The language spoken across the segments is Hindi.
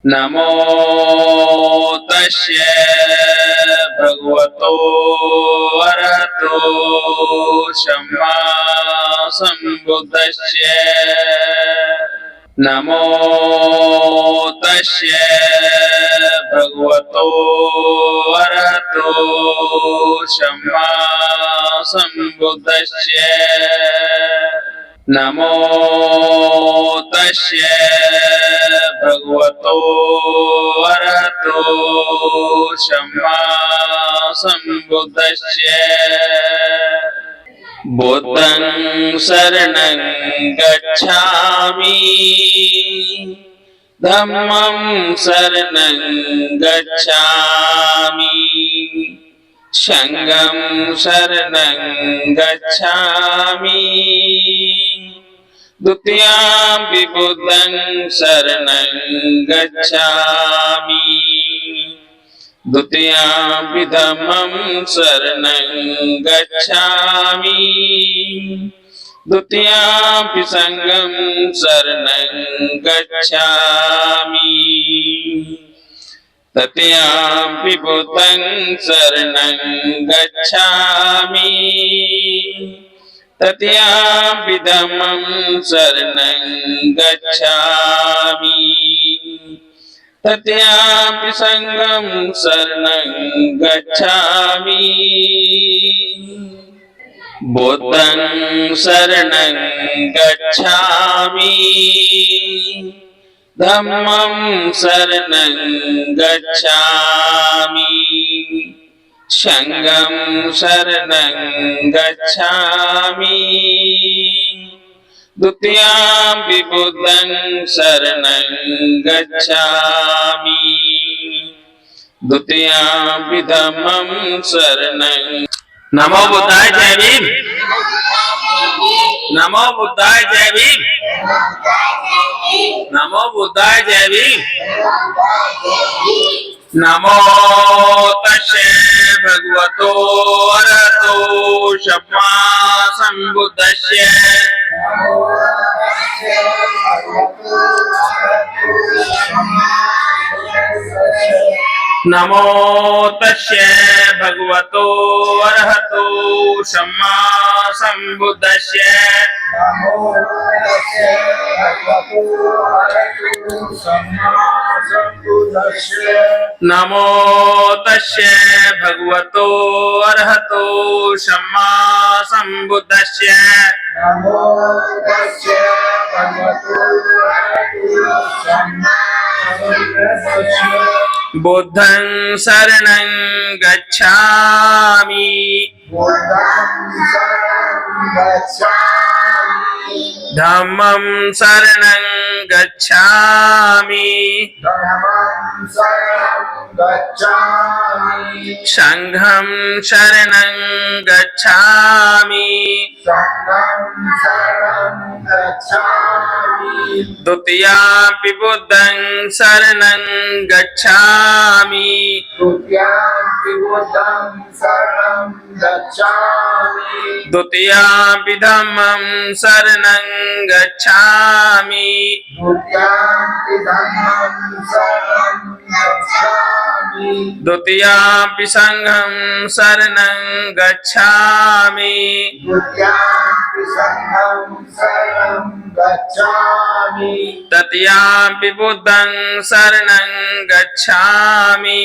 नमो तस्ये भगवतो अरहतो सम्मा सम्बुद्धस्ये। नमो तस्ये भगवतो अरहतो सम्मा सम्बुद्धस्ये। नमो तस्ये भगवतो अरहतो सम्मा सम्बुद्धस्ये। बुद्धं शरणं गच्छामि धम्मं शरणं गच्छामि संघं शरणं गच्छामि द्वितीयंपि बुद्धं शरणं गच्छामि द्वितीयंपि धम्मं शरणं गच्छामि द्वितीयंपि संघं शरणं गच्छामि तृतीयंपि बुद्धं शरणं गच्छामि तृतीयंपि धम्मं शरणं गच्छामि तृतीयंपि संघं शरणं गच्छामि। बुद्धं शरणं गच्छामि धम्मं शरणं गच्छामि संघं शरणं गच्छामि द्वितीयंपि बुद्धं शरणं गच्छामि द्वितीयंपि धम्मं शरणं। नमो बुद्धाय जय भीम। नमो बुद्धाय जय भीम। नमो बुद्धाय जय भीम। नमो तस्ये भगवतो अरहतो सम्मा सम्बुद्धस्ये। नमो तस्ये भगवतो अरहतो सम्मा सम्बुद्धस्ये। नमो तस्ये भगवतो अरहतो सम्मा सम्बुद्धस्ये। नमो तस्ये भगवतो अरहतो सम्मा सम्बुद्धस्ये। बुद्धं शरणं गच्छामि धम्मं शरणं गच्छामि संघं शरणं गच्छामि द्वितीयंपि बुद्धं शरणं गच्छामि द्वितीयंपि धम्मं शरणं गच्छामि द्वितीयंपि संघं शरणं गच्छामि तृतीयंपि बुद्धं शरणं गच्छामि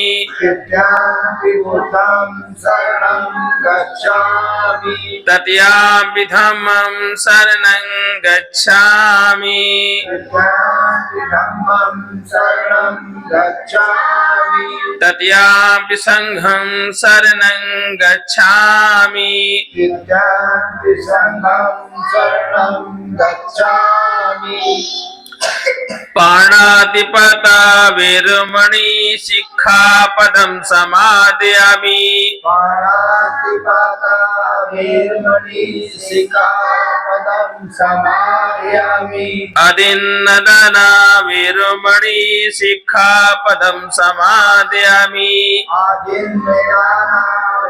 तृतीयंपि धम्मं शरणं गच्छामि तृतीयंपि संघं शरणं गच्छामि। पाणातिपाता वेरमणि सिक्खापदं समादयामि। पाणातिपाता वेरमणि सिक्खापदं समादयामि। अदिन्नदाना वेरमणि सिक्खापदं समादयामि। अदिन्नदाना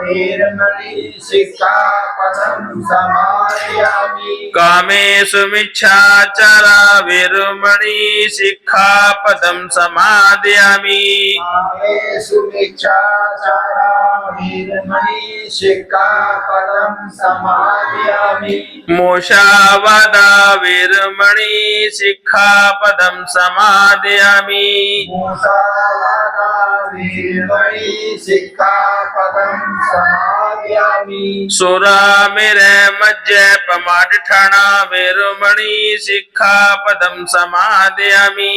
वीरमणि सिक्खापदं समादयामि कामेषु मिच्छाचारा वीरमणि सिक्खापदं समादयामि कामेषु मिच्छाचारा वीरमणि सिक्खापदं समादयामि मुषावादा वीरमणि सिक्खापदं समादयामि मुसावादा वीरमणि सिक्खापदं समादयामि सुरामेरे मज्जपमाडठाना वीरमणि सिक्खापदं समादयामि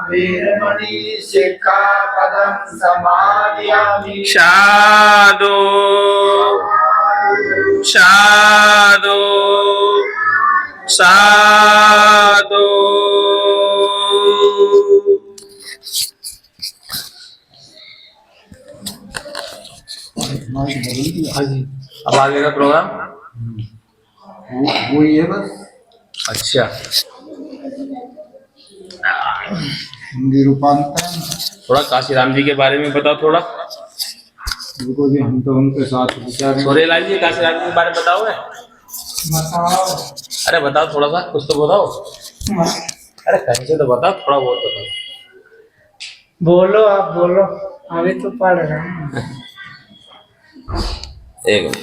वीरमणि सिक्खापदं समादयामि साधु साधु साधु। अब आगे का प्रोग्राम वो ये बस अच्छा हिंदी रूपांतरण। थोड़ा काशीराम जी के बारे में बताओ थोड़ा। देखो जी हम तो उनके साथ विचार सोरेलाल जी काशीराम जी के बारे में बताओगे? बताओ। अरे बताओ थोड़ा सा, कुछ तो बताओ। अरे कहीं से तो बताओ, थोड़ा बहुत बताओ। बोलो आप बोलो, अभी तो पढ़ रहे हैं। एक मिनट।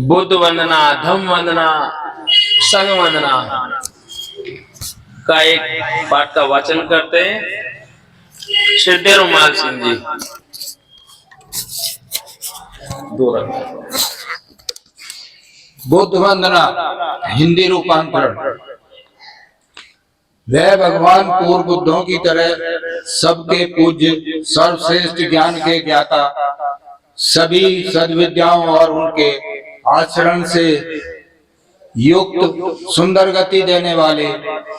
बुद्ध वंदना, धम्म वंदना, संघ वंदना का एक पाठ का वाचन करते हैं श्री रुमाल सिंह जी। दो रंग। बुद्ध वंदना हिंदी रूपांतरण। वह भगवान पूर्व बुद्धों की तरह सबके पूज्य सर्वश्रेष्ठ ज्ञान के ज्ञाता, सभी सद्विद्याओं और उनके आचरण से युक्त सुंदर गति देने वाले,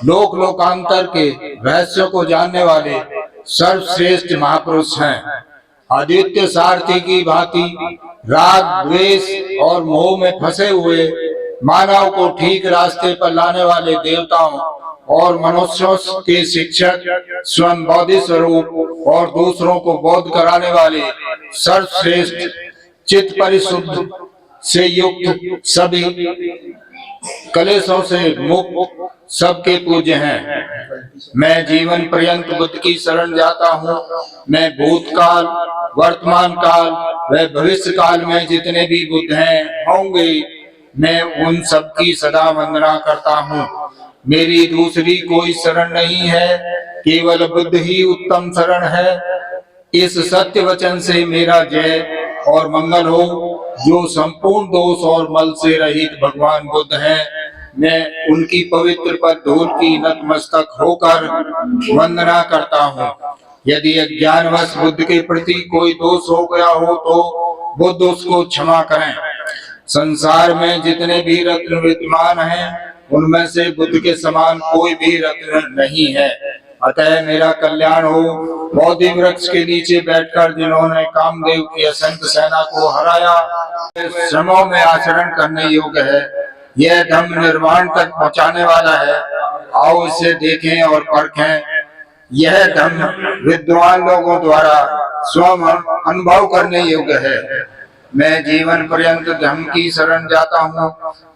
लोक लोकांतर के रहस्यों को जानने वाले सर्वश्रेष्ठ महापुरुष हैं। अद्वितीय सारथी की भांति राग द्वेष और मोह में फंसे हुए मानव को ठीक रास्ते पर लाने वाले देवताओं और मनुष्यों के शिक्षक, स्वयं बौद्धि स्वरूप और दूसरों को बोध कराने वाले सर्वश्रेष्ठ, चित्त परिशुद्ध से युक्त, सभी कलेशों से मुक्त, सबके पूज्य हैं। मैं जीवन पर्यंत बुद्ध की शरण जाता हूँ। मैं भूतकाल, वर्तमान काल व भविष्य काल में जितने भी बुद्ध हैं होंगे, मैं उन सब की सदा वंदना करता हूँ। मेरी दूसरी कोई शरण नहीं है, केवल बुद्ध ही उत्तम शरण है। इस सत्य वचन से मेरा जय और मंगल हो। जो संपूर्ण दोष और मल से रहित भगवान बुद्ध हैं, मैं उनकी पवित्र पद धूल की नतमस्तक होकर वंदना करता हूँ। यदि अज्ञानवश बुद्ध के प्रति कोई दोष हो गया हो तो बुद्ध उसको क्षमा करें। संसार में जितने भी रत्न विद्यमान हैं, उनमें से बुद्ध के समान कोई भी रत्न नहीं है। अतः मेरा कल्याण हो। बोधि वृक्ष के नीचे बैठकर जिन्होंने कामदेव की असंख्य सेना को हराया, श्रमों में आचरण करने योग्य है। यह धम्म निर्वाण तक पहुंचाने वाला है। आओ इसे देखें और परखें। यह धम्म विद्वान लोगों द्वारा स्वयं अनुभव करने योग्य है। मैं जीवन पर्यंत धम्म की शरण जाता हूँ।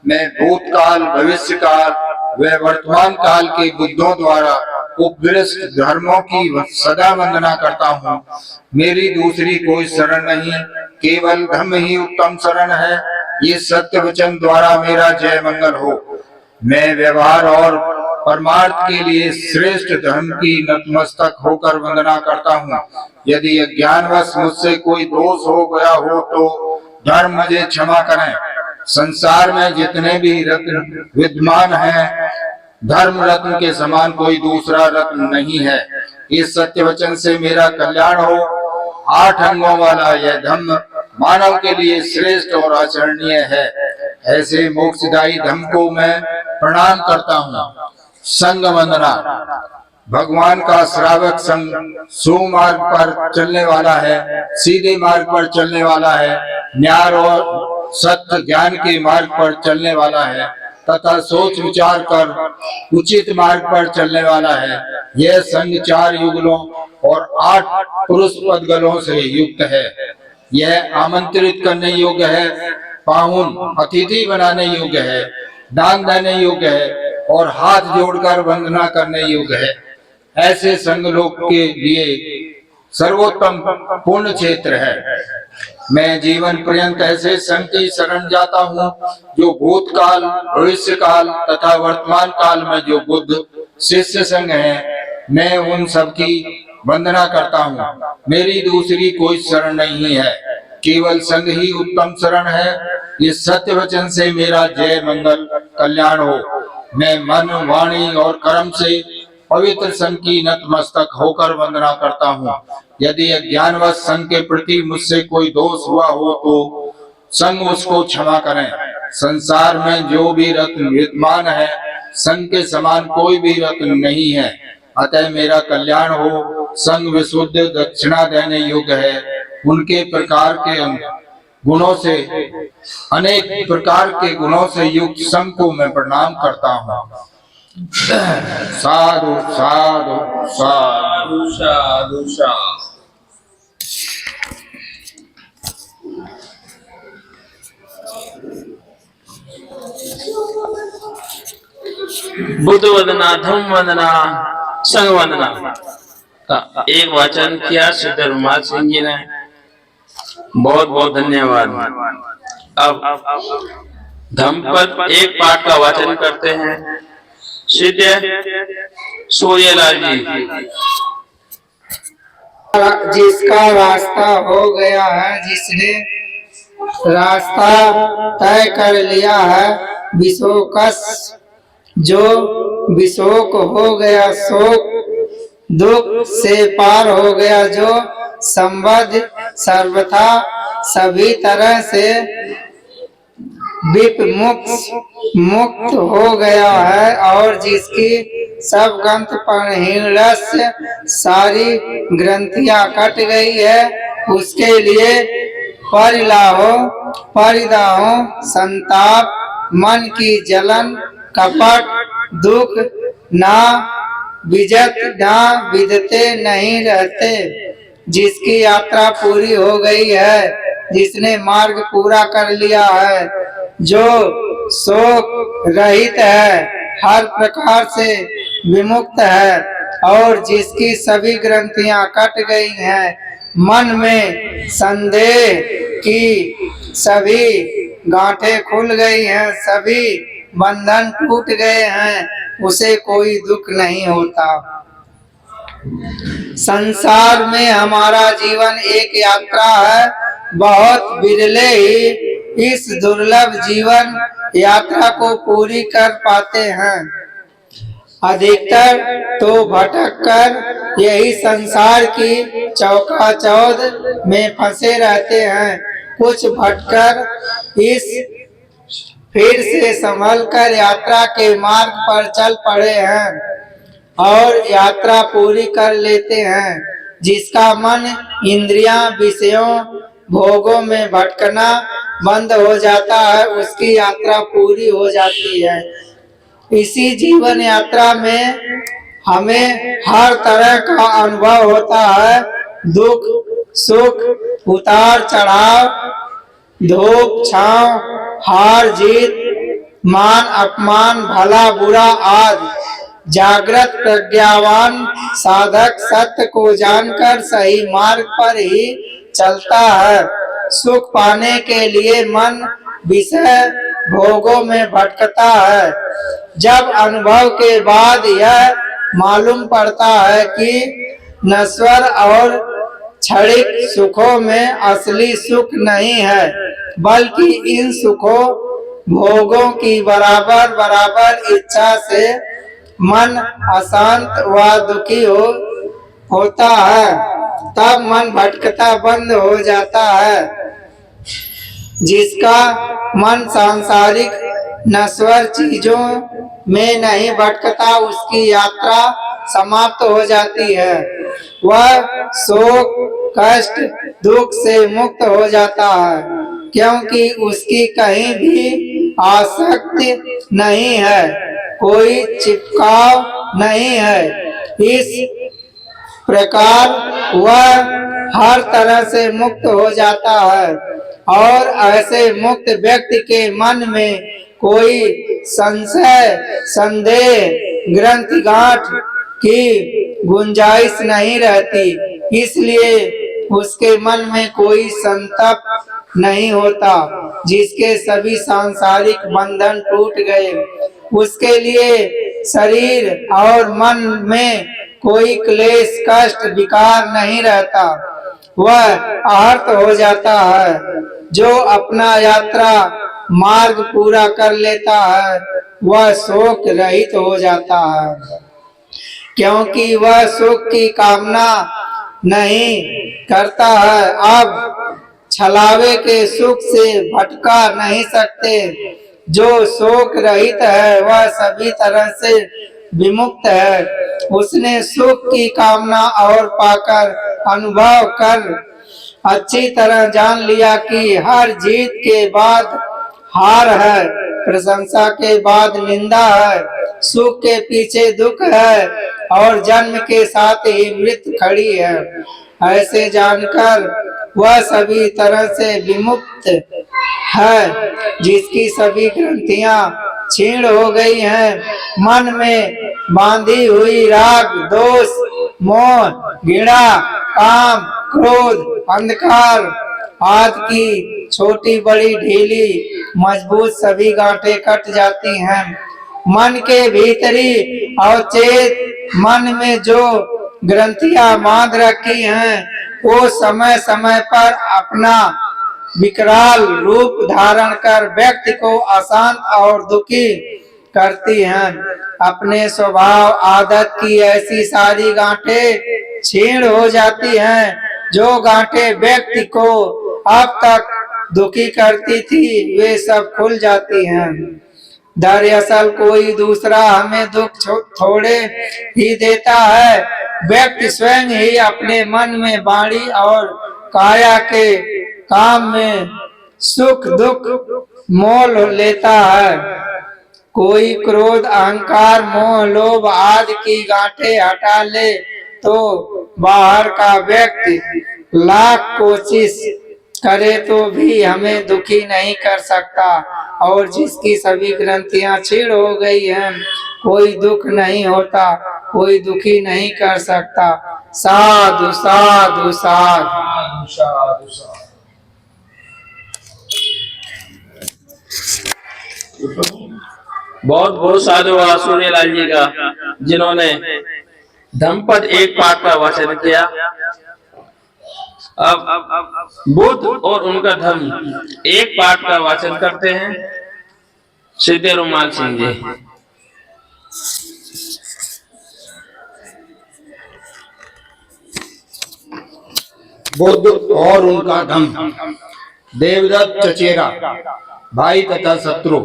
मैं भूतकाल, भविष्य काल व वर्तमान काल के बुद्धों द्वारा उपदिष्ट धर्मों की सदा वंदना करता हूँ। मेरी दूसरी कोई शरण नहीं, केवल धम्म ही उत्तम शरण है। ये सत्य वचन द्वारा मेरा जय मंगल हो। मैं व्यवहार और परमार्थ के लिए श्रेष्ठ धर्म की नतमस्तक होकर वंदना करता हूँ। यदि अज्ञानवश मुझसे कोई दोष हो गया हो तो धर्म मुझे क्षमा करें। संसार में जितने भी रत्न विद्यमान हैं, धर्म रत्न के समान कोई दूसरा रत्न नहीं है। इस सत्य वचन से मेरा कल्याण हो। 8 अंगों वाला यह धम्म मानव के लिए श्रेष्ठ और आचरणीय है। ऐसे मोक्षदायी धम्म को मैं प्रणाम करता हूँ। संघ वंदना। भगवान का श्रावक संघ सुमार्ग पर चलने वाला है, सीधे मार्ग पर चलने वाला है, न्याय और सत्य ज्ञान के मार्ग पर चलने वाला है तथा सोच विचार कर उचित मार्ग पर चलने वाला है। यह संघ 4 युगलों और 8 पुरुष पदगलों से युक्त है। यह आमंत्रित करने योग्य है, पाहुन अतिथि बनाने योग्य है, दान देने योग्य है और हाथ जोड़कर वंदना करने योग्य है। ऐसे संघ लोक के लिए सर्वोत्तम पूर्ण क्षेत्र है। मैं जीवन पर्यंत ऐसे संघ की शरण जाता हूँ जो भूतकाल, भविष्य काल तथा वर्तमान काल में जो बुद्ध शिष्य संघ है, मैं उन सब की वंदना करता हूँ। मेरी दूसरी कोई शरण नहीं है, केवल संघ ही उत्तम शरण है। इस सत्य वचन से मेरा जय मंगल कल्याण हो। मैं मन, वाणी और कर्म से पवित्र संघ की नतमस्तक होकर वंदना करता हूँ। यदि अज्ञानवश संघ के प्रति मुझसे कोई दोष हुआ हो तो संघ उसको क्षमा करें। संसार में जो भी रत्न विद्यमान है, संघ के समान कोई भी रत्न नहीं है। अतः मेरा कल्याण हो। संघ विशुद्ध दक्षिणा देने योग्य है। उनके प्रकार के गुणों से, अनेक प्रकार के गुणों से युक्त संघ को मैं प्रणाम करता हूँ। साधु साधु साधु साधु साधु। बुद्ध वंदना, धम्म वंदना, संघ वंदना का एक वाचन किया सिद्ध रुमाल सिंह जी ने। बहुत बहुत धन्यवाद। अब धम्म पद एक पाठ का वाचन करते हैं सिद्ध सूर्यलाल जी। जिसका रास्ता हो गया है, जिसने रास्ता तय कर लिया है, विशोकस जो विशोक हो गया, शोक दुख से पार हो गया, जो संबद्ध सर्वथा सभी तरह से मुक्त हो गया है, और जिसकी सब ग्रंथ पर सारी ग्रंथियां कट गई है, उसके लिए परिदाहों, संताप, मन की जलन, कपट, दुख ना विदते नहीं रहते। जिसकी यात्रा पूरी हो गई है, जिसने मार्ग पूरा कर लिया है, जो शोक रहित है, हर प्रकार से विमुक्त है, और जिसकी सभी ग्रंथियां कट गई हैं, मन में संदेह की सभी गांठें खुल गई हैं, सभी बंधन टूट गए हैं, उसे कोई दुख नहीं होता। संसार में हमारा जीवन एक यात्रा है। बहुत बिरले ही इस दुर्लभ जीवन यात्रा को पूरी कर पाते हैं। अधिकतर तो भटक कर यही संसार की चौकाचौंध में फंसे रहते हैं। कुछ भटकर इस फिर से संभल कर यात्रा के मार्ग पर चल पड़े हैं और यात्रा पूरी कर लेते हैं। जिसका मन इंद्रियां, विषयों, भोगों में भटकना बंद हो जाता है, उसकी यात्रा पूरी हो जाती है। इसी जीवन यात्रा में हमें हर तरह का अनुभव होता है। दुख, सुख, उतार चढ़ाव, धूप छांव, हार जीत, मान अपमान, भला बुरा आदि। जागृत प्रज्ञावान साधक सत्य को जानकर सही मार्ग पर ही चलता है। सुख पाने के लिए मन विषय भोगों में भटकता है। जब अनुभव के बाद यह मालूम पड़ता है कि नश्वर और क्षणिक सुखों में असली सुख नहीं है, बल्कि इन सुखों भोगों की बराबर इच्छा से मन अशांत व दुखी होता है, तब मन भटकता बंद हो जाता है। जिसका मन सांसारिक नश्वर चीजों में नहीं भटकता, उसकी यात्रा समाप्त हो जाती है। वह शोक, कष्ट, दुख से मुक्त हो जाता है। क्योंकि उसकी कहीं भी आसक्ति नहीं है, कोई चिपकाव नहीं है। इस प्रकार वह हर तरह से मुक्त हो जाता है और ऐसे मुक्त व्यक्ति के मन में कोई संशय, संदेह, ग्रंथि गांठ की गुंजाइश नहीं रहती, इसलिए उसके मन में कोई संताप नहीं होता। जिसके सभी सांसारिक बंधन टूट गए, उसके लिए शरीर और मन में कोई क्लेश, कष्ट, विकार नहीं रहता। वह आहत हो जाता है। जो अपना यात्रा मार्ग पूरा कर लेता है वह शोक रहित हो जाता है, क्योंकि वह सुख की कामना नहीं करता है। अब छलावे के सुख से भटका नहीं सकते। जो शोक रहित है वह सभी तरह से विमुक्त है। उसने सुख की कामना और पाकर अनुभव कर अच्छी तरह जान लिया कि हर जीत के बाद हार है, प्रशंसा के बाद निंदा है, सुख के पीछे दुख है और जन्म के साथ ही मृत्यु खड़ी है। ऐसे जानकर वह सभी तरह से विमुक्त है, जिसकी सभी ग्रंथियां क्षीण हो गई हैं। मन में बांधी हुई राग, दोष, मोह, घृणा, काम, क्रोध, अंधकार आदि की छोटी बड़ी ढीली मजबूत सभी गांठें कट जाती हैं। मन के भीतरी अवचेत मन में जो ग्रंथियां बांध रखी हैं वो समय समय पर अपना विकराल रूप धारण कर व्यक्ति को अशांत और दुखी करती हैं। अपने स्वभाव आदत की ऐसी सारी गांठें क्षीण हो जाती हैं। जो गांठें व्यक्ति को अब तक दुखी करती थी वे सब खुल जाती हैं। दरअसल कोई दूसरा हमें दुख थोड़े ही देता है, व्यक्ति स्वयं ही अपने मन में वाणी और काया के काम में सुख दुख मोल लेता है। कोई क्रोध, अहंकार, मोह, लोभ आदि की गांठें हटा ले तो बाहर का व्यक्ति लाख कोशिश करे तो भी हमें दुखी नहीं कर सकता। और जिसकी सभी ग्रंथियां क्षीण हो गई हैं, कोई दुख नहीं होता, कोई दुखी नहीं कर सकता। साधु साधु साधु साधु साधु। बहुत बहुत साधुवाद सूर्यलाल जी का, जिन्होंने धम्मपद एक पाठ का वाचन किया। अब बुद्ध और उनका धम्म एक पाठ का वाचन करते हैं सीधे रुमाल सिंह जी। बुद्ध और उनका धम्म। देवदत्त चचेरा भाई तथा शत्रु।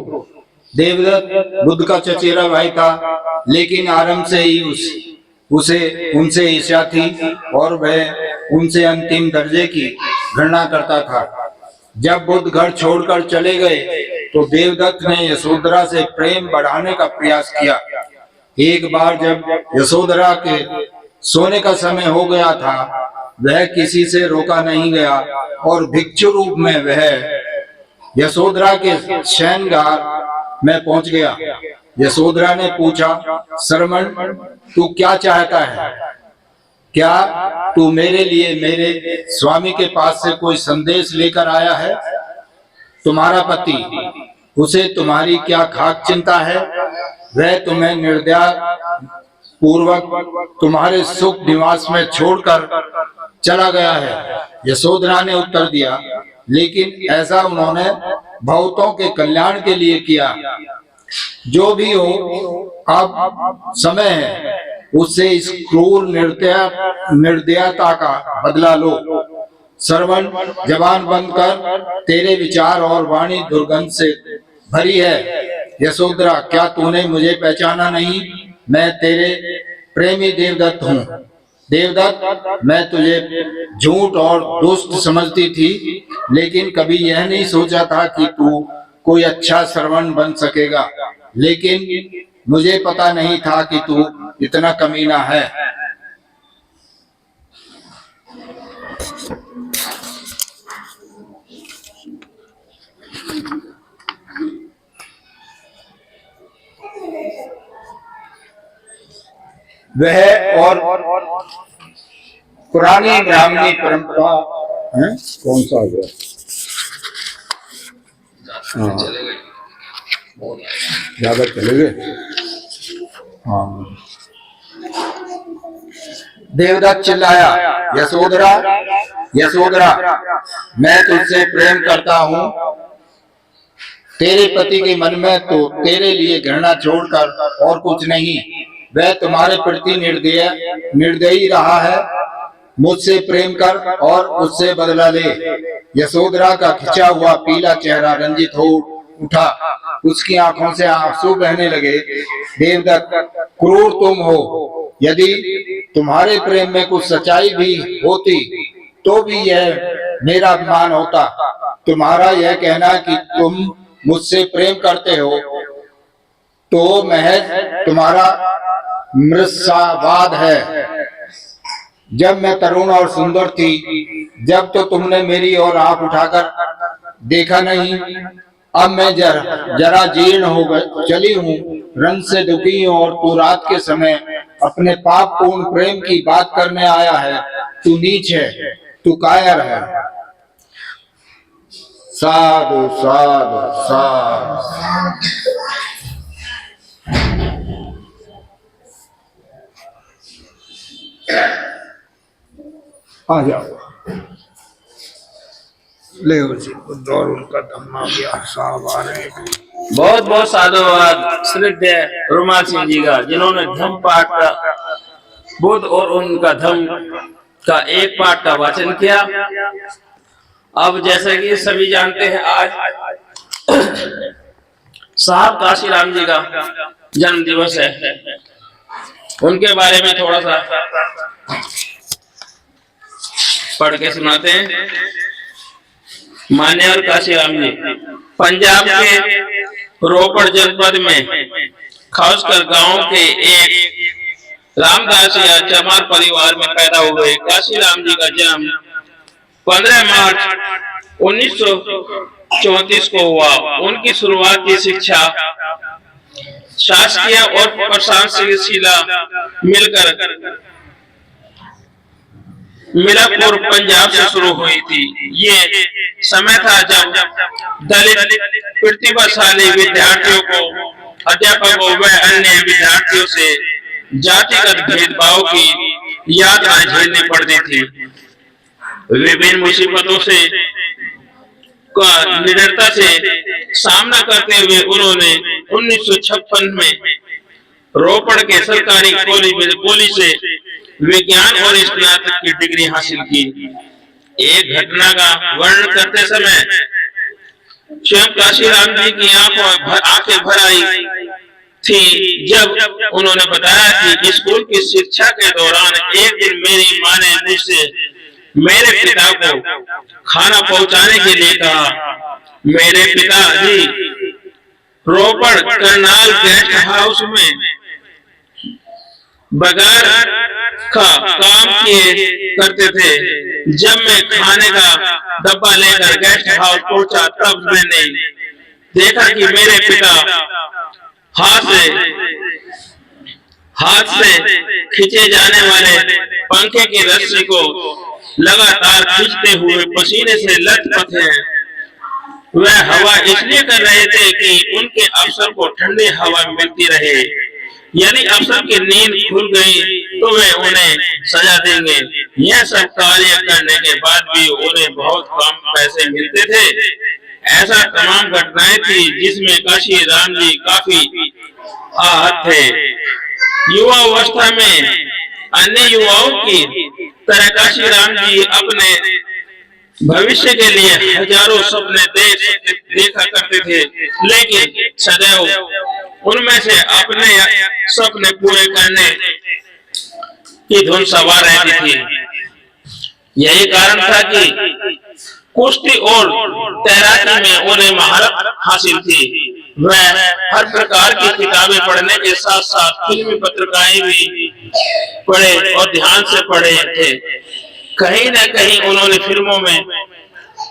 देवदत्त बुद्ध का चचेरा भाई था, लेकिन आरंभ से ही उसे उनसे ईर्ष्या थी और वह उनसे अंतिम दर्जे की घृणा करता था। जब बुद्ध घर छोड़कर चले गए तो देवदत्त ने यशोधरा से प्रेम बढ़ाने का प्रयास किया। एक बार जब यशोधरा के सोने का समय हो गया था, वह किसी से रोका नहीं गया और भिक्षु रूप में वह यशोधरा के शयनगार में पहुंच गया। यशोधरा ने पूछा, श्रमण तू क्या चाहता है? क्या तू मेरे लिए मेरे स्वामी के पास से कोई संदेश लेकर आया है? तुम्हारा पति, उसे तुम्हारी क्या खाक चिंता है? वह तुम्हें निर्दया पूर्वक तुम्हारे सुख निवास में छोड़कर चला गया है। यशोधरा ने उत्तर दिया, लेकिन ऐसा उन्होंने बहुतों के कल्याण के लिए किया। जो भी हो, अब समय है, उससे इस क्रूर निर्दयता का बदला लो। श्रवण, जबान बंद कर, तेरे विचार और वाणी दुर्गंध से भरी है। यशोधरा, क्या तूने मुझे पहचाना नहीं? मैं तेरे प्रेमी देवदत्त हूँ। देवदत्त, मैं तुझे झूठ और दुष्ट समझती थी, लेकिन कभी यह नहीं सोचा था कि तू कोई अच्छा श्रवण बन सकेगा। लेकिन मुझे पता नहीं था कि तू इतना कमीना है। वह और पुरानी ब्राह्मणी परंपरा है। कौन सा है? हाँ, ज्यादा चले गए। हाँ, देवदत्त चिल्लाया, यशोधरा यशोधरा, मैं तुझसे प्रेम करता हूँ। तेरे पति के मन में तो तेरे लिए घृणा छोड़कर और कुछ नहीं। वह तुम्हारे प्रति निर्दयी रहा है। मुझसे प्रेम कर और उससे बदला ले। यशोधरा का खिंचा हुआ पीला चेहरा रंजित हो उठा। उसकी आंखों से आंसू बहने लगे। देवदत्त, क्रूर तुम हो। यदि तुम्हारे प्रेम में कुछ सच्चाई भी होती तो भी यह मेरा अपमान होता। तुम्हारा यह कहना कि तुम मुझसे प्रेम करते हो तो महज तुम्हारा मृषावाद है। जब मैं तरुण और सुंदर थी, जब तो तुमने मेरी ओर आंख उठाकर देखा नहीं। अब मैं जरा जीर्ण हो चली हूँ, रंग से दुखी हूँ और तू रात के समय अपने पाप पूर्ण प्रेम की बात करने आया है। तू नीच है, तू कायर है। साधु साधु साधु। आ जाओ, ले जी दौर उनका धम्मा गया। साहब आ रहे हैं। बहुत बहुत साधुवाद श्रद्धेय रुमाल सिंह जी का, जिन्होंने धम्म पाठ का बुद्ध और उनका धम्म का एक पाठ का वाचन किया। अब जैसे कि सभी जानते हैं, आज साहब काशीराम जी का जन्म दिवस है। उनके बारे में थोड़ा सा पढ़ के सुनाते हैं। मान्यवर काशीराम जी पंजाब के रोपड़ जनपद में खासकर गांव के एक रामदास या चमार परिवार में पैदा हुए काशीराम जी का जन्म 15 मार्च 1934 को हुआ। उनकी शुरुआत की शिक्षा शासकीय और प्रशासनिक मिलकर मिलापुर पंजाब से शुरू हुई थी। ये समय था जब दलित प्रतिभाशाली विद्यार्थियों को अध्यापकों व अन्य विद्यार्थियों से जातिगत भेदभाव की यातनाएं झेलनी पड़ती थी। विभिन्न मुसीबतों से निडरता से सामना करते हुए उन्होंने 1956 में रोपड़ के सरकारी कॉलेज से विज्ञान और स्नातक की डिग्री हासिल की। एक घटना का वर्णन करते समय स्वयं काशीराम जी की आंखें भर आई थी जब उन्होंने बताया कि स्कूल की शिक्षा के दौरान एक दिन मेरी मां ने मुझसे मेरे पिता को खाना पहुंचाने के लिए कहा। मेरे पिताजी रोपड़ करनाल गेस्ट हाउस में बगैर काम किए करते थे। जब मैं खाने का डब्बा लेकर गेस्ट हाउस पहुंचा तब मैंने देखा कि मेरे पिता हाथ से खींचे जाने वाले पंखे की रस्सी को लगातार खींचते हुए पसीने से लथपथ हैं। वह हवा इसलिए कर रहे थे कि उनके अफसर को ठंडी हवा मिलती रहे। यदि अफसर की नींद खुल गई तो वे उन्हें सजा देंगे। यह सब कार्य करने के बाद भी उन्हें बहुत कम पैसे मिलते थे। ऐसा तमाम घटनाएं थी जिसमें काशीराम जी काफी आहत थे। युवा अवस्था में अन्य युवाओं की तरह काशीराम जी अपने भविष्य के लिए हजारों सपने देखा करते थे, लेकिन सदैव उनमें से अपने सपने पूरे करने की धुन सवार रहती थी। यही कारण था कि कुश्ती और तैराकी में उन्हें महारत हासिल थी। वह हर प्रकार की किताबें पढ़ने के साथ साथ फिल्मी पत्रिकाएं भी पढ़े और ध्यान से पढ़े थे। कहीं न कहीं उन्होंने फिल्मों में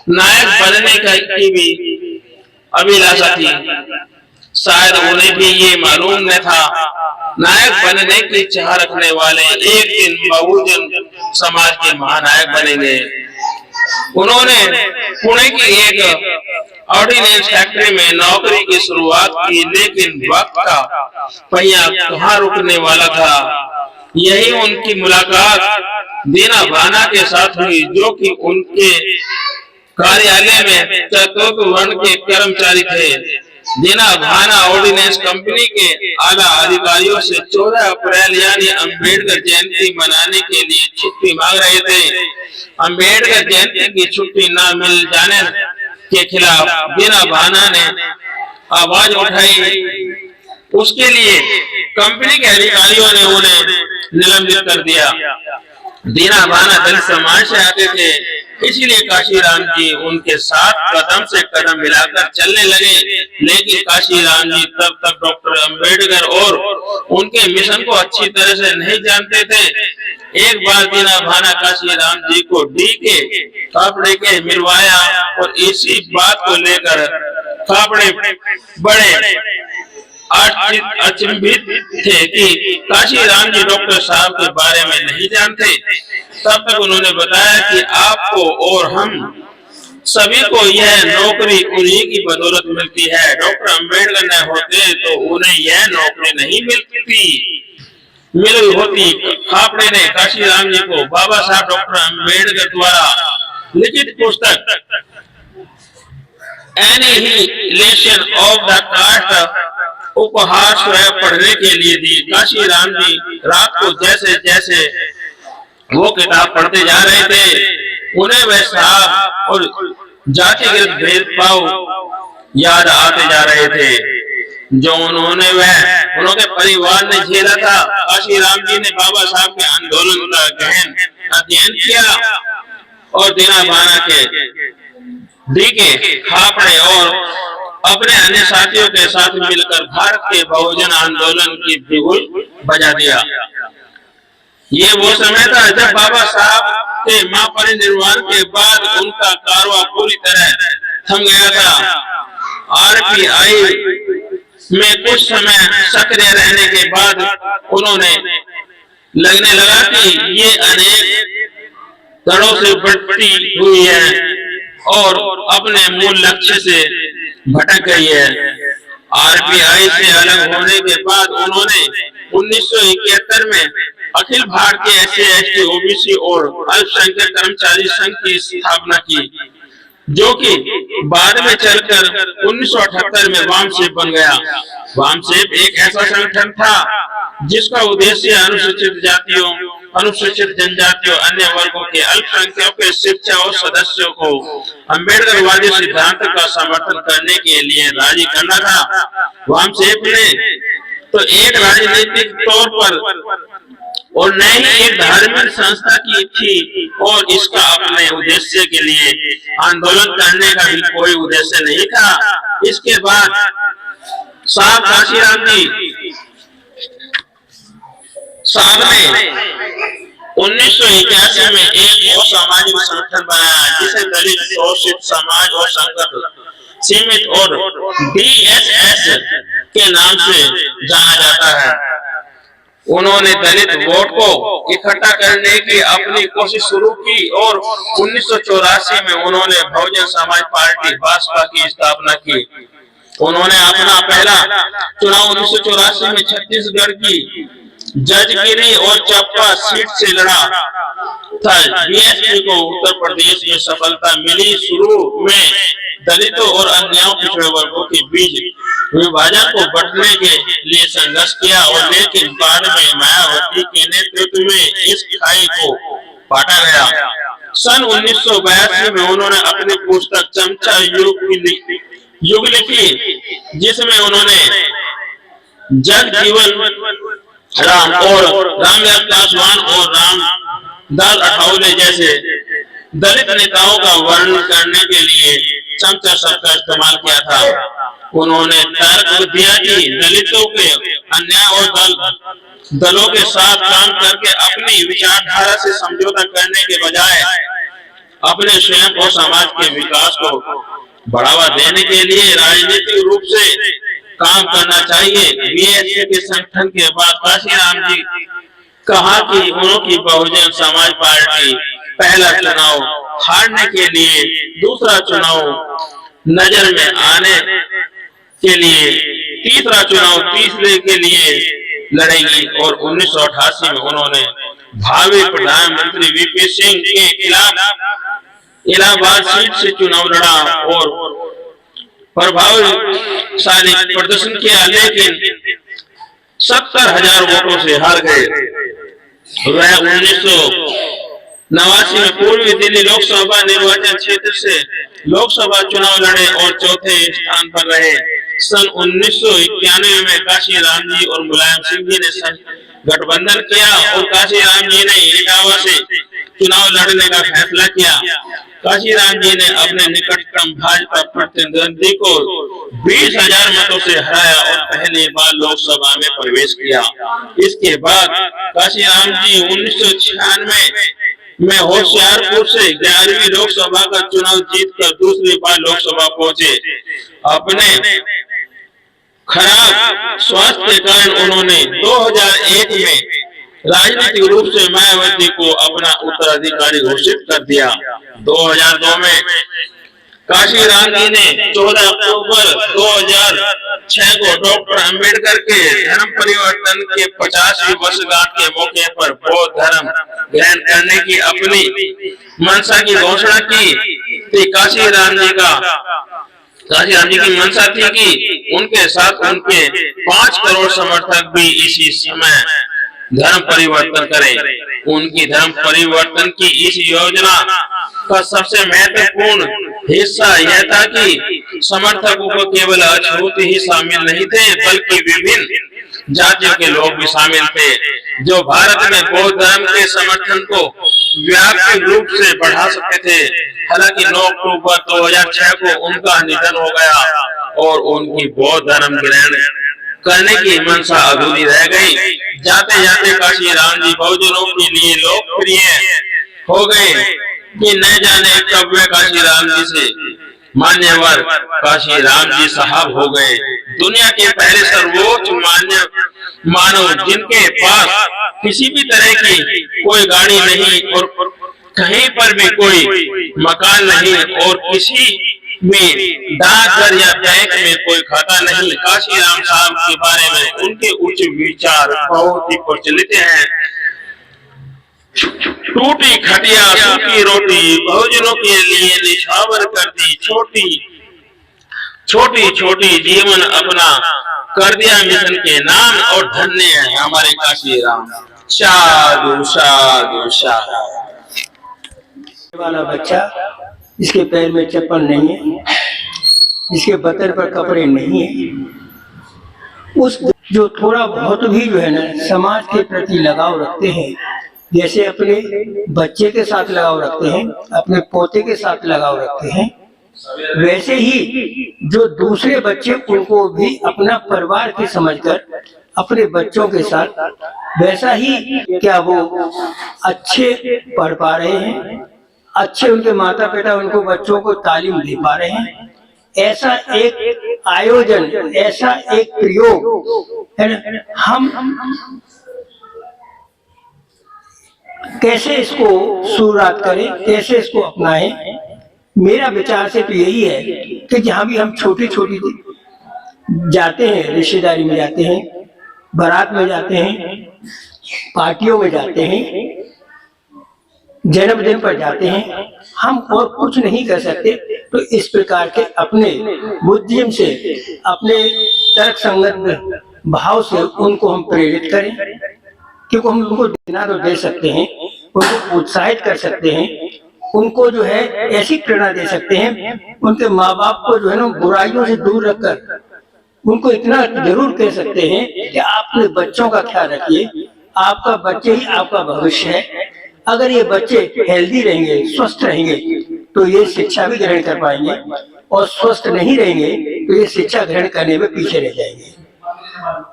नायक बनने की भी अभिलाषा थी। शायद उन्हें भी ये मालूम न था नायक बनने की चाह रखने वाले एक दिन बहुजन समाज के महानायक बनेंगे। उन्होंने पुणे की एक ऑर्डिनेंस फैक्ट्री में नौकरी की शुरुआत की, लेकिन वक्त का पहिया कहाँ रुकने वाला था। यही उनकी मुलाकात दीना भाना के साथ हुई, जो कि उनके कार्यालय में चतुर्थ वर्ण के कर्मचारी थे। दीना भाना ऑर्डिनेंस कंपनी के आला अधिकारियों से 14 अप्रैल यानी अम्बेडकर जयंती मनाने के लिए छुट्टी मांग रहे थे। अम्बेडकर जयंती की छुट्टी न मिल जाने के खिलाफ दीना भाना ने आवाज उठाई। उसके लिए कंपनी के अधिकारियों ने उन्हें निलंबित कर दिया। दीना भाना दलित समाज से आते थे, इसीलिए काशीराम जी उनके साथ कदम से कदम मिलाकर चलने लगे। लेकिन काशीराम जी तब तक डॉक्टर अम्बेडकर और उनके मिशन को अच्छी तरह से नहीं जानते थे। एक बार दीना भाना काशीराम जी को डी के कापड़े के मिलवाया और इसी बात को लेकर कापड़े बड़े अचंभित थे कि काशीराम जी डॉक्टर साहब के बारे में नहीं जानते। तब तक उन्होंने बताया कि आपको और हम सभी को यह नौकरी उन्हीं की बदौलत मिलती है। डॉक्टर अम्बेडकर न होते तो उन्हें यह नौकरी नहीं मिली होती। खापड़े ने काशीराम जी को बाबा साहब डॉक्टर अम्बेडकर द्वारा लिखित पुस्तक एनिहिलेशन ऑफ द कास्ट उपहार स्वयं पढ़ने के लिए दी। काशीराम जी रात को जैसे जैसे वो किताब पढ़ते जा रहे थे, उन्हें वह साहब और जातिगत भेदभाव याद आते जा रहे थे जो उनके परिवार ने झेला था। काशीराम जी ने बाबा साहब के आंदोलन का गहन अध्ययन किया और दीना भाना के डी.के. खापड़े और अपने अन्य साथियों के साथ मिलकर भारत के बहुजन आंदोलन की बिगुल बजा दिया। ये वो समय था जब बाबा साहब के महापरिनिर्वाण के बाद उनका कारवां पूरी तरह थम गया था। आरपीआई में कुछ समय सक्रिय रहने के बाद उन्होंने लगने लगा कि ये अनेक दरों से बढ़ती हुई है और अपने मूल लक्ष्य से भटक गई है। आरपीआई से अलग होने के बाद उन्होंने 1971 में अखिल भारतीय SC/ST OBC और अल्पसंख्यक कर्मचारी संघ की स्थापना की, जो कि बाद में चलकर 1978 में वामसेप बन गया। वामसेप एक ऐसा संगठन था जिसका उद्देश्य अनुसूचित जातियों, अनुसूचित जनजातियों, अन्य वर्गों के अल्पसंख्यकों के शिक्षा और सदस्यों को अम्बेडकरवादी सिद्धांत का समर्थन करने के लिए राजी करना था। वामसेप ने तो एक राजनीतिक तौर पर और न ही एक धार्मिक संस्था की थी और इसका अपने उद्देश्य के लिए आंदोलन करने का भी कोई उद्देश्य नहीं था। इसके बाद साहब काशीराम जी साहब ने 1981 में एक और सामाजिक संगठन बनाया जिसे दलित शोषित समाज और संगठन सीमित और DSS के नाम से जाना जाता है। उन्होंने दलित वोट को इकट्ठा करने की अपनी कोशिश शुरू की और 1984 में उन्होंने बहुजन समाज पार्टी भाजपा की स्थापना की। उन्होंने अपना पहला चुनाव 1984 में छत्तीसगढ़ की जजगिरी और चप्पा सीट से लड़ा था। बीएसपी को उत्तर प्रदेश में सफलता मिली। शुरू में दलितों और अन्य पिछड़े वर्गों के बीच विभाजन को बढ़ने के लिए संघर्ष किया और लेकिन बाद में मायावती के नेतृत्व में इस खाई को बांटा गया। सन 1982 में उन्होंने अपनी पुस्तक चमचा युग लिखी, जिसमें उन्होंने जगजीवन राम और रामविलास पासवान और रामदास अठावले जैसे दलित नेताओं का वर्णन करने के लिए चमचा शब्द का इस्तेमाल किया था। उन्होंने तर्क दिया कि दलितों के अन्याय और दलों के साथ काम करके अपनी विचारधारा से समझौता करने के बजाय अपने स्वयं और समाज के विकास को बढ़ावा देने के लिए राजनीतिक रूप से काम करना चाहिए। बीएसपी के संगठन के बाद काशीराम जी कहा कि उनकी बहुजन समाज पार्टी पहला चुनाव हारने के लिए, दूसरा चुनाव नजर में आने के लिए, तीसरा चुनाव तीसरे के लिए लड़ेगी और 1988 में उन्होंने भावी प्रधानमंत्री वीपी सिंह के खिलाफ इलाहाबाद सीट से चुनाव लड़ा और प्रभावशाली प्रदर्शन किया, लेकिन 70,000 वोटों से हार गए। वह 1989 में पूर्वी दिल्ली लोकसभा निर्वाचन क्षेत्र से लोकसभा चुनाव लड़े और चौथे स्थान पर रहे। सन 1991 में काशीराम जी और मुलायम सिंह जी ने गठबंधन किया और काशीराम जी ने इटावा से चुनाव लड़ने का फैसला किया। काशीराम जी ने अपने निकटतम भाजपा प्रतिद्वंदी को 20,000 मतों से हराया और पहली बार लोकसभा में प्रवेश किया। इसके बाद काशीराम जी 1996 में होशियारपुर से 11वीं लोकसभा का चुनाव जीतकर दूसरी बार लोकसभा पहुंचे। अपने खराब स्वास्थ्य के कारण उन्होंने 2001 में राजनीतिक रूप से मायावती को अपना उत्तराधिकारी घोषित कर दिया। 2002 में काशीराम जी ने 14 अक्टूबर 2006 को डॉक्टर अंबेडकर के धर्म परिवर्तन के 50वीं वर्षगांठ के मौके पर बौद्ध धर्म ग्रहण करने की अपनी मंशा की घोषणा की। काशीराम जी की मंशा थी कि उनके साथ उनके 5 करोड़ समर्थक भी इसी समय धर्म परिवर्तन करें। उनकी धर्म परिवर्तन की इस योजना का सबसे महत्वपूर्ण हिस्सा यह था कि समर्थकों को केवल अछूत ही शामिल नहीं थे, बल्कि विभिन्न जातियों के लोग भी शामिल थे, जो भारत में बौद्ध धर्म के समर्थन को व्यापक रूप से बढ़ा सकते थे। हालांकि 9 अक्टूबर 2006 को उनका निधन हो गया और उनकी बौद्ध धर्म ग्रहण करने की मंशा अधूरी रह गई। जाते जाते काशीराम जी बहुजनों के लिए लोकप्रिय हो गए कि न जाने कब वे काशीराम जी से मान्यवर काशीराम जी साहब हो गए। दुनिया के पहले सर्वोच्च मानव जिनके पास किसी भी तरह की कोई गाड़ी नहीं और कहीं पर भी कोई मकान नहीं और किसी में डाकघर या बैंक में कोई खाता नहीं। काशीराम साहब के बारे में उनके उच्च विचार बहुत ही प्रचलित हैं। टूटी खटिया सूखी रोटी बहुजनों के लिए निछावर कर दी, छोटी छोटी जीवन अपना कर दिया मिशन के नाम और धन्य है हमारे काशीराम। साधु साधु साधु। वाला बच्चा इसके पैर में चप्पल नहीं है, इसके बदन पर कपड़े नहीं है, उस जो थोड़ा बहुत भी जो है ना समाज के प्रति लगाव रखते हैं, जैसे अपने बच्चे के साथ लगाव रखते हैं, अपने पोते के साथ लगाव रखते हैं, वैसे ही जो दूसरे बच्चे उनको भी अपना परिवार की समझकर अपने बच्चों के साथ वैसा ही क्या वो अच्छे पढ़ पा रहे हैं, अच्छे उनके माता पिता उनको बच्चों को तालीम दे पा रहे हैं, ऐसा एक आयोजन, ऐसा एक प्रयोग है ना, हम कैसे इसको शुरुआत करें, कैसे इसको अपनाएं। मेरा विचार से तो यही है कि जहाँ भी हम छोटी छोटी जाते हैं, रिश्तेदारी में जाते हैं, बारात में जाते हैं, पार्टियों में जाते हैं, जन्मदिन पर जाते हैं, हम और कुछ नहीं कर सकते, तो इस प्रकार के अपने बुद्धिज्म से, अपने तर्क संगत भाव से उनको हम प्रेरित करें, क्योंकि हम उनको देना तो दे सकते हैं, उनको उत्साहित कर सकते हैं, उनको जो है ऐसी प्रेरणा दे सकते हैं, उनके माँ बाप को जो है ना बुराइयों से दूर रखकर उनको इतना जरूर कह सकते हैं कि आप अपने बच्चों का ख्याल रखिए, आपका बच्चे ही आपका भविष्य है, अगर ये बच्चे हेल्दी रहेंगे, स्वस्थ रहेंगे, तो ये शिक्षा भी ग्रहण कर पाएंगे, और स्वस्थ नहीं रहेंगे तो ये शिक्षा ग्रहण करने में पीछे रह जाएंगे।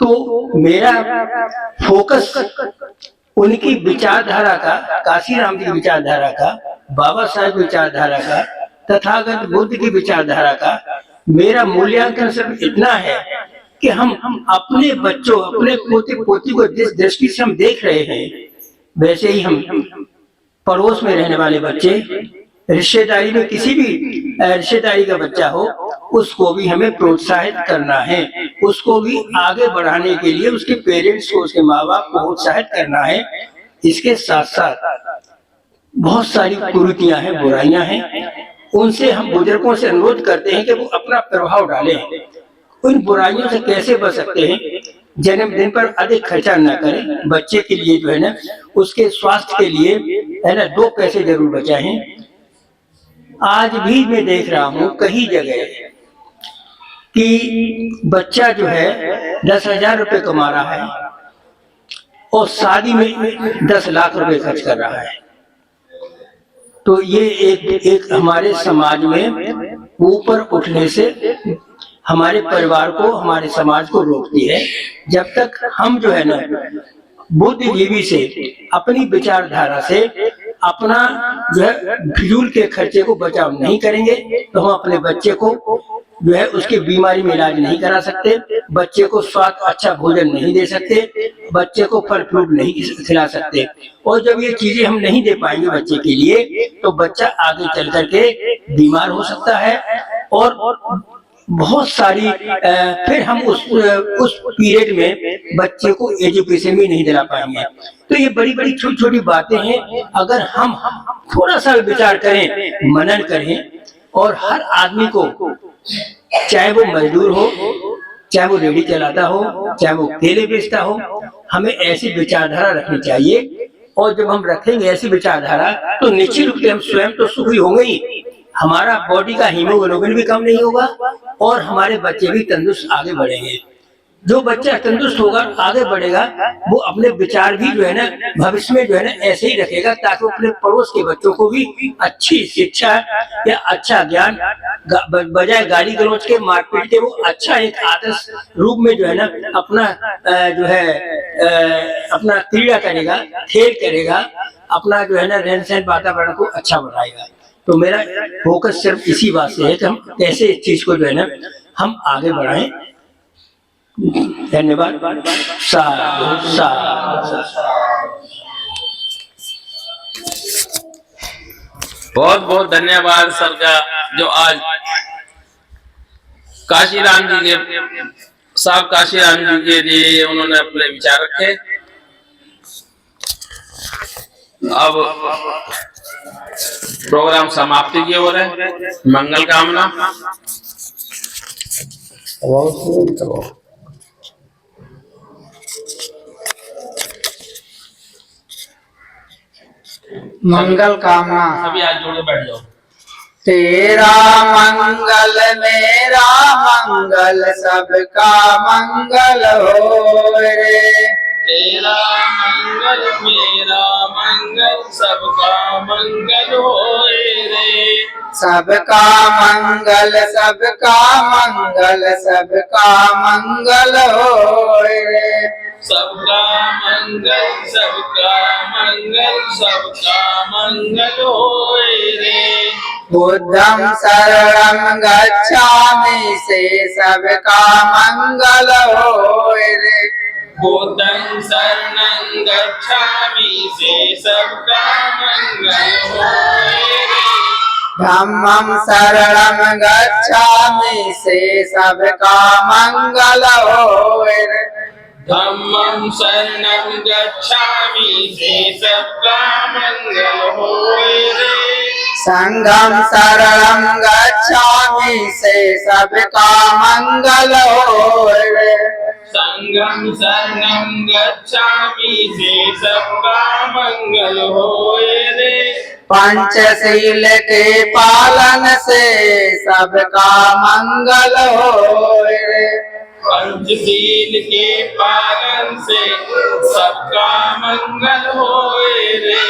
तो मेरा फोकस उनकी विचारधारा का, काशीराम की विचारधारा का, बाबा साहेब विचारधारा का, तथागत बुद्ध की विचारधारा का मेरा मूल्यांकन सिर्फ इतना है कि हम अपने बच्चों, अपने पोते पोती को जिस दृष्टि से हम देख रहे हैं, वैसे ही हम पड़ोस में रहने वाले बच्चे, रिश्तेदारी में किसी भी रिश्तेदारी का बच्चा हो, उसको भी हमें प्रोत्साहित करना है, उसको भी आगे बढ़ाने के लिए उसके पेरेंट्स को, उसके माँ बाप को प्रोत्साहित करना है। इसके साथ साथ बहुत सारी कुरीतियां हैं, बुराइयां हैं, उनसे हम बुजुर्गों से अनुरोध करते हैं कि वो अपना प्रभाव डालें। उन बुराइयों से कैसे बच सकते हैं? जन्मदिन पर अधिक खर्चा न करें, बच्चे के लिए जो है ना, उसके स्वास्थ्य के लिए है ना 2 पैसे जरूर बचाएं। आज भी मैं देख रहा हूँ कई जगह कि बच्चा जो है 10,000 रुपए कमा रहा है और शादी में 10 लाख रुपए खर्च कर रहा है। तो ये एक हमारे समाज में ऊपर उठने से हमारे परिवार को, हमारे समाज को रोकती है। जब तक हम जो है ना बुद्धिजीवी से, अपनी विचारधारा से अपना जो है फिजूल के खर्चे को बचाव नहीं करेंगे, तो हम अपने बच्चे को जो है उसकी बीमारी में इलाज नहीं करा सकते, बच्चे को स्वास्थ्य अच्छा भोजन नहीं दे सकते, बच्चे को फल फ्रूट नहीं खिला सकते। और जब ये चीजें हम नहीं दे पाएंगे बच्चे के लिए, तो बच्चा आगे चल करके बीमार हो सकता है, और बहुत सारी फिर हम उस पीरियड में बच्चे को एजुकेशन भी नहीं दिला पाएंगे। तो ये बड़ी बड़ी छोटी छोटी बातें हैं, अगर हम थोड़ा सा विचार करें, मनन करें, और हर आदमी को, चाहे वो मजदूर हो, चाहे वो रेहड़ी चलाता हो, चाहे वो केले बेचता हो, हमें ऐसी विचारधारा रखनी चाहिए। और जब हम रखेंगे ऐसी विचारधारा, तो निश्चित रूप से हम स्वयं तो सुखी होंगे ही, हमारा बॉडी का हीमोग्लोबिन भी कम नहीं होगा, और हमारे बच्चे भी तंदुरुस्त आगे बढ़ेंगे। जो बच्चा तंदुरुस्त होगा, आगे बढ़ेगा, वो अपने विचार भी जो है ना भविष्य में जो है ना ऐसे ही रखेगा, ताकि वो अपने पड़ोस के बच्चों को भी अच्छी शिक्षा या अच्छा ज्ञान, बजाय गाली गलौज के, मारपीट के, वो अच्छा एक आदर्श रूप में जो है ना अपना जो है अपना क्रीड़ा करेगा, खेल करेगा, अपना जो है ना रहन सहन वातावरण को अच्छा बनाएगा। तो मेरा फोकस सिर्फ इसी बात से है कि हम कैसे इस चीज को जो है ना हम आगे बढ़ाएं। धन्यवाद। साधु साधु। बहुत बहुत धन्यवाद सर का, जो आज काशीराम जी के साहब, काशीराम जी के लिए उन्होंने अपने विचार रखे। अब प्रोग्राम समाप्ति की ओर है। मंगल कामना। मंगल कामना। सभी आज जोड़ के बैठ जाओ। तेरा मंगल मेरा मंगल सबका मंगल हो रे। तेरा मंगल मेरा मंगल सबका मंगल होए रे। सबका मंगल सबका मंगल सबका मंगल हो रे। सबका मंगल सबका मंगल सबका मंगल होए रे। बुद्धं शरणं गच्छामि से सबका मंगल हो रे। बुद्धं शरणं गच्छामि से सबका मंगल होए रे। धम्मं शरणं गच्छामि से सबका मंगल हो रे। धम्मं शरणं गच्छामि से सबका मंगल होए रे। संघं शरणं गच्छामि से सबका मंगल हो रे। संघं शरणं गच्छामि से सबका मंगल होए रे। पंचशील के पालन से सबका मंगल हो रे। पंचशील के पालन से सबका मंगल होए रे।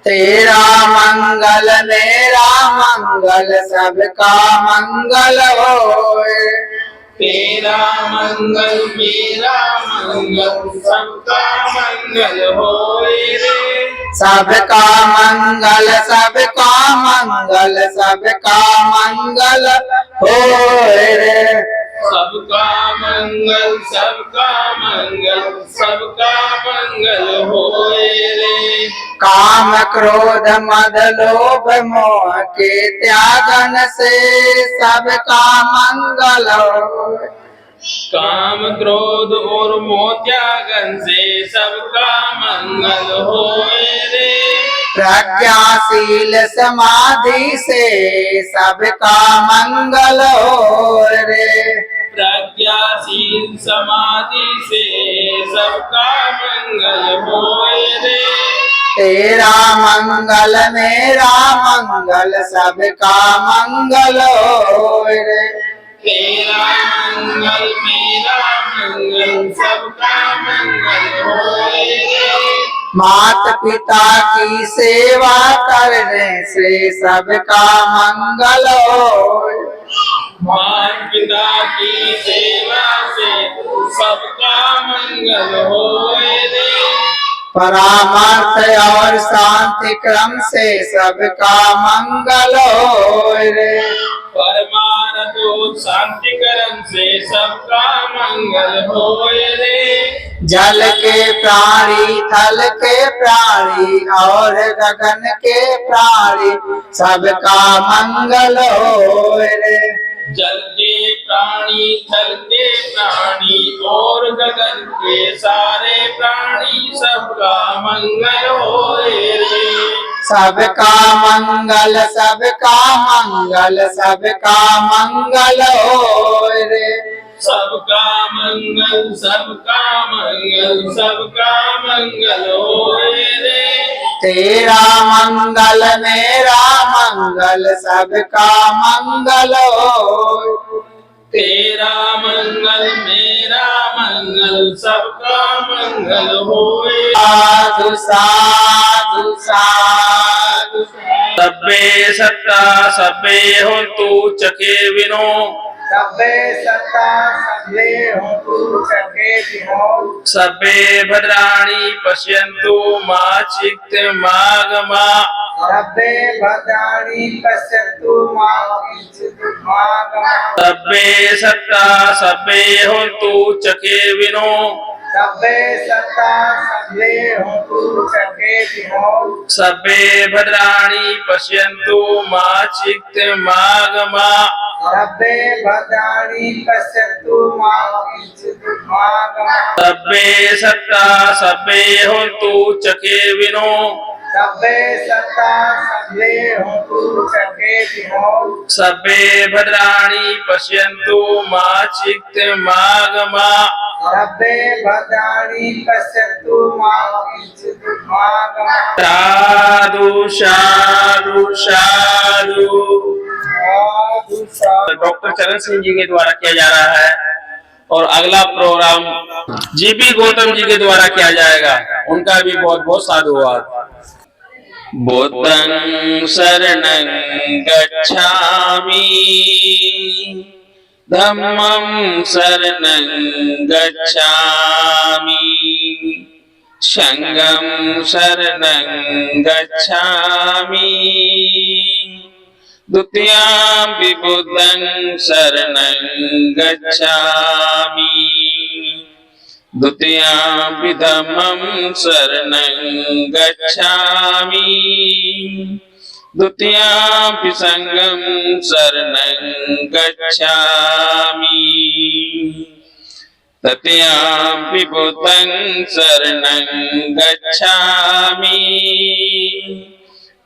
तेरा मंगल मेरा मंगल सबका मंगल होए। तेरा मंगल मेरा मंगल सबका मंगल होए रे। सबका मंगल सबका मंगल सबका मंगल होए रे। सबका मंगल सबका मंगल सबका मंगल होए रे। काम क्रोध मद लोभ मोह के त्यागन से सबका मंगल होए। काम क्रोध और मोह त्यागन से सबका मंगल होए रे। प्रज्ञाशील समाधि से सबका मंगल होए रे। प्रज्ञाशील समाधि से सबका मंगल होए रे। तेरा मंगल मेरा मंगल सबका मंगल होए रे। तेरा मंगल मेरा मंगल सबका मंगल होए रे। मात पिता की सेवा करने से सबका मंगल होए। माता पिता की सेवा से सबका मंगल होए रे। परामर्श और शांति क्रम से सबका मंगल होए रे। परमार्थ और शांति कर्म से सबका मंगल होए रे। जल के प्राणी थल के प्राणी और गगन के प्राणी सबका मंगल होए रे। जल के प्राणी थल के प्राणी और गगन के सारे प्राणी सबका मंगल होए रे। सबका मंगल सबका मंगल सबका मंगल होए रे। सबका मंगल सबका मंगल सबका मंगल होए रे। तेरा मंगल मेरा मंगल सबका मंगल होए। तेरा मंगल मेरा मंगल सबका मंगल होए। साधु साधु साधु। सब्बे सत्ता सब्बे होन्तु चके विनो। सब्बे सत्ता सब्बे होन्तु चके विनो। सब्बे भद्राणि पश्यन्तु मा चित्तमागमा। सब्बे भद्राणि पश्यन्तु मा चित्तमागमा। सब्बे सत्ता सब्बे होन्तु चके विनो। सब्बे सत्ता सब्बे होन्तु चके विनो। सब्बे भद्राणि पश्यन्तु मा चित्तमागमा। सब्बे भद्राणि पश्यन्तु मा चित्तमागमा। सब्बे सत्ता सब्बे होन्तु चके विनो। सब्बे सत्ता सब्बे होन्तु चके विनो। सब्बे भद्राणि पश्यन्तु मा चित्तमागमा। सब्बे भद्राणि पश्यन्तु मा चित्तमागमा। साधु साधु साधु। साधु साधु। डॉक्टर चरण सिंह जी के द्वारा किया जा रहा है और अगला प्रोग्राम जीबी गौतम जी के द्वारा किया जाएगा। उनका भी बहुत बहुत साधुवाद। बुद्धं शरणं गच्छामि धम्मं शरणं गच्छामि संघं शरणं गच्छामि द्वितीयं बुद्धं शरणं गच्छामि द्वितीयं धम्मं शरणं गच्छामि द्वितीयं संघं शरणं गच्छामि तृतीयं बुद्धं शरणं गच्छामि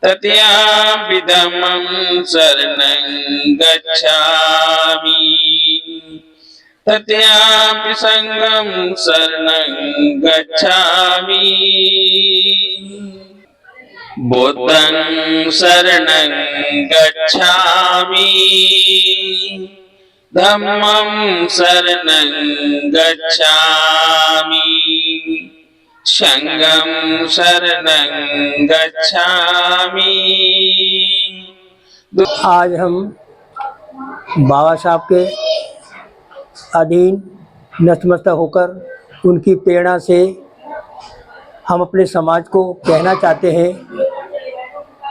तृतीयं धम्मं शरणं गच्छामि तृतीयं संघं शरणं गच्छामि बुद्धं शरणं गच्छामि धम्मं शरणं गच्छामि संगम शरणं गच्छामि। आज हम बाबा साहब के अधीन नतमस्तक होकर उनकी प्रेरणा से हम अपने समाज को कहना चाहते हैं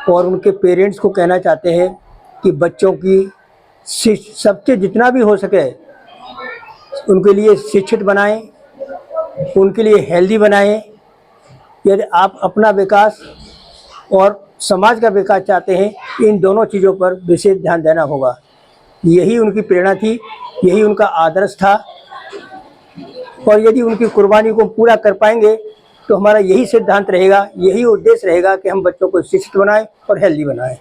और उनके पेरेंट्स को कहना चाहते हैं कि बच्चों की सबसे जितना भी हो सके उनके लिए शिक्षित बनाएं, उनके लिए हेल्दी बनाएं। यदि आप अपना विकास और समाज का विकास चाहते हैं, इन दोनों चीज़ों पर विशेष ध्यान देना होगा। यही उनकी प्रेरणा थी, यही उनका आदर्श था और यदि उनकी कुर्बानी को पूरा कर पाएंगे तो हमारा यही सिद्धांत रहेगा, यही उद्देश्य रहेगा कि हम बच्चों को शिक्षित बनाएं और हेल्दी बनाएं।